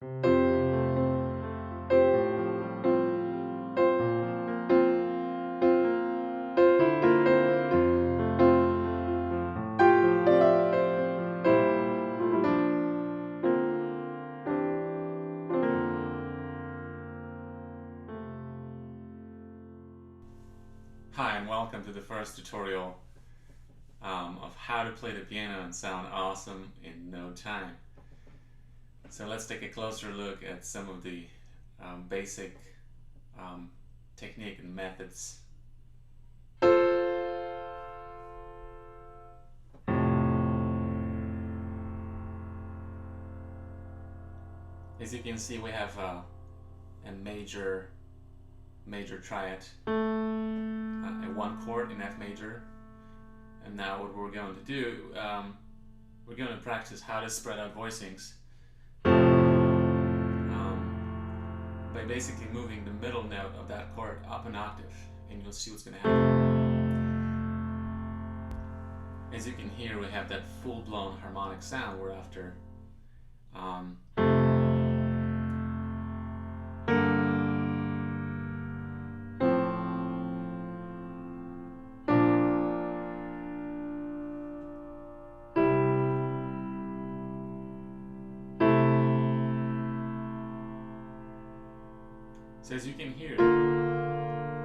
Hi and welcome to the first tutorial of how to play the piano and sound awesome in no time. So let's take a closer look at some of the basic technique and methods. As you can see, we have a major triad, a one chord in F major, and now what we're going to do, we're going to practice how to spread out voicings by basically moving the middle note of that chord up an octave, and you'll see what's going to happen. As you can hear, we have that full-blown harmonic sound we're after. So as you can hear,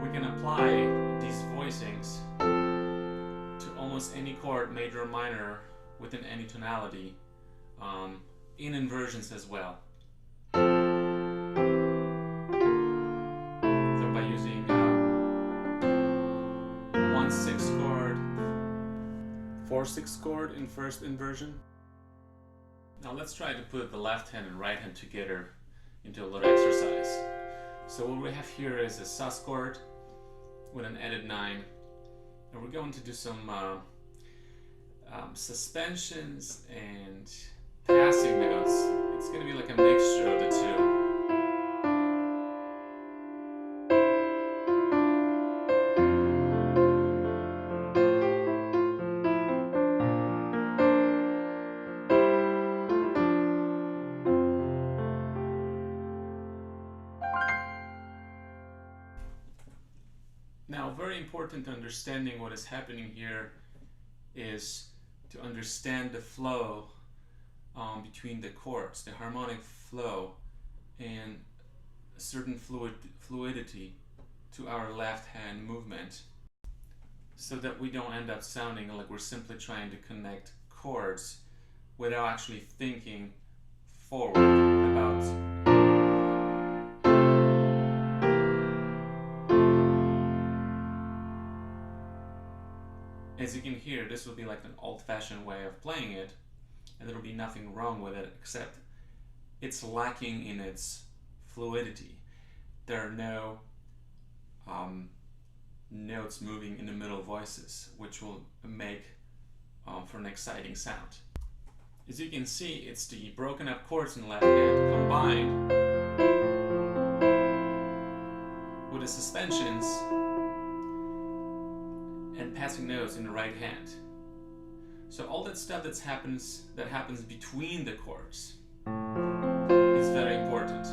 we can apply these voicings to almost any chord, major or minor, within any tonality, in inversions as well. So by using 1/6 chord, 4/6 chord in first inversion. Now let's try to put the left hand and right hand together into a little exercise. So what we have here is a sus chord with an added 9, and we're going to do some suspensions and passing notes. It's going to be like a mixture of the two. Now, very important to understanding what is happening here is to understand the flow between the chords, the harmonic flow, and a certain fluidity to our left hand movement, so that we don't end up sounding like we're simply trying to connect chords without actually thinking forward about as you can hear, this will be like an old-fashioned way of playing it, and there will be nothing wrong with it, except it's lacking in its fluidity. There are no notes moving in the middle voices, which will make for an exciting sound. As you can see, it's the broken up chords in the left hand combined with the suspensions and passing notes in the right hand. So all that stuff that happens between the chords is very important.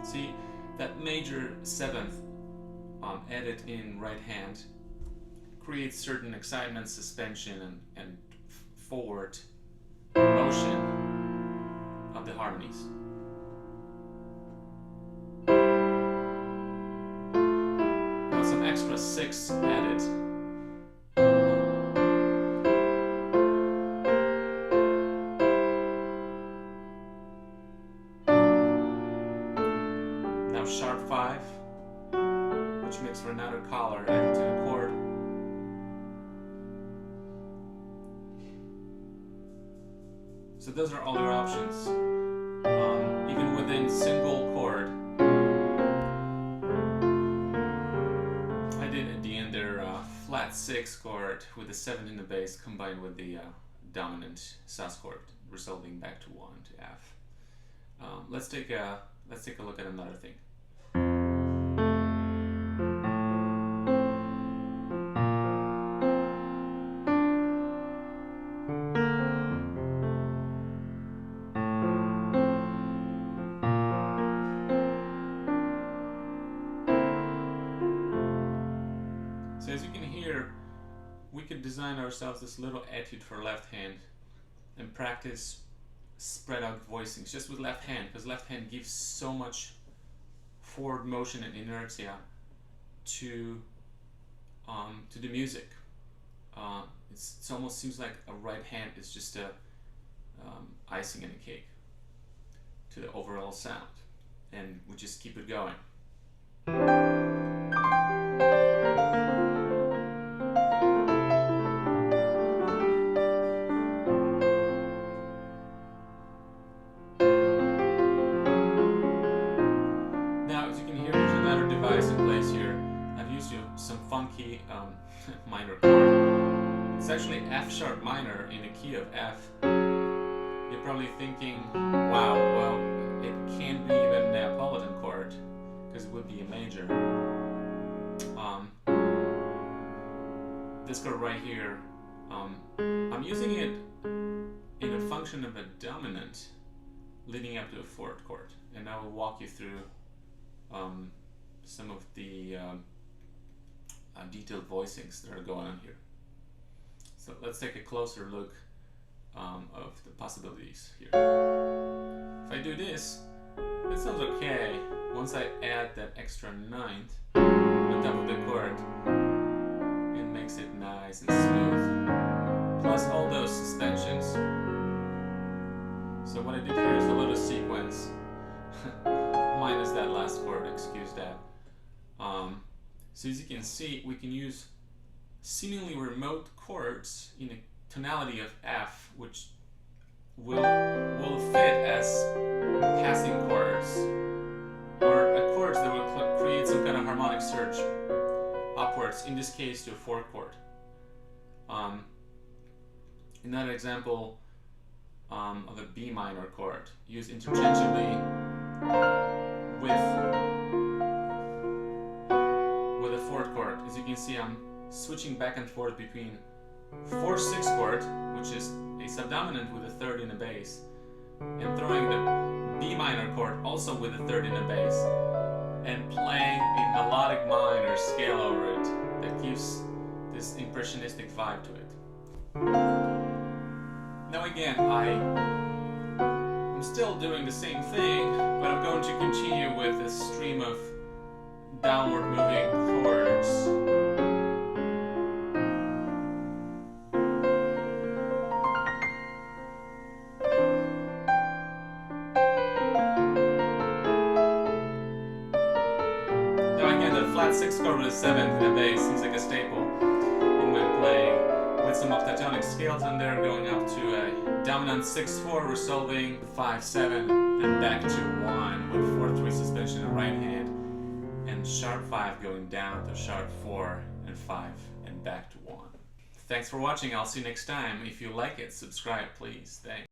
See, that major 7th added in right hand creates certain excitement, suspension, and forward motion of the harmonies. Some extra 6 added. Now sharp 5, which makes for another color added to the chord. So those are all your options. Even within single chord, flat 6 chord with a 7 in the bass combined with the dominant sus chord, resulting back to 1 to F. Let's take a look at another thing. as you can hear, we could design ourselves this little etude for left hand and practice spread out voicings just with left hand, because left hand gives so much forward motion and inertia to the music. It almost seems like a right hand is just a icing in a cake to the overall sound, and we just keep it going. Now, as you can hear, there's another device in place here. I've used some funky minor chord. It's actually F sharp minor in a key of F. You're probably thinking, wow, well, it can't be even a Neapolitan chord, because it would be a major. This chord right here, I'm using it in a function of a dominant leading up to a fourth chord, and I will walk you through some of the detailed voicings that are going on here. So let's take a closer look of the possibilities here. If I do this, it sounds okay. Once I add that extra ninth on top of the chord, it makes it nice and smooth. Plus all those suspensions. So what I did here is a little sequence. Minus that last chord, excuse that. So as you can see, we can use seemingly remote chords in a tonality of F, which will fit as passing chords, or chords that will create some kind of harmonic surge upwards, in this case to a fourth chord. Another example of a B minor chord used interchangeably with a fourth chord. As you can see, I'm switching back and forth between 4/6 chord, which is a subdominant with a third in the bass, and throwing the B minor chord also with a third in the bass, and playing a melodic minor scale over it that gives this impressionistic vibe to it. Now again, I'm still doing the same thing, but I'm going to continue with a stream of downward moving chords. Now again, the flat 6 chord with a 7th in the bass seems like a staple in my playing, with some octatonic scales in there, going up to a dominant 6/4, resolving 5/7, and back to 1 with 4/3 suspension in the right hand, and sharp 5 going down to sharp 4 and 5 and back to 1. Thanks for watching. I'll see you next time. If you like it, subscribe please. Thanks.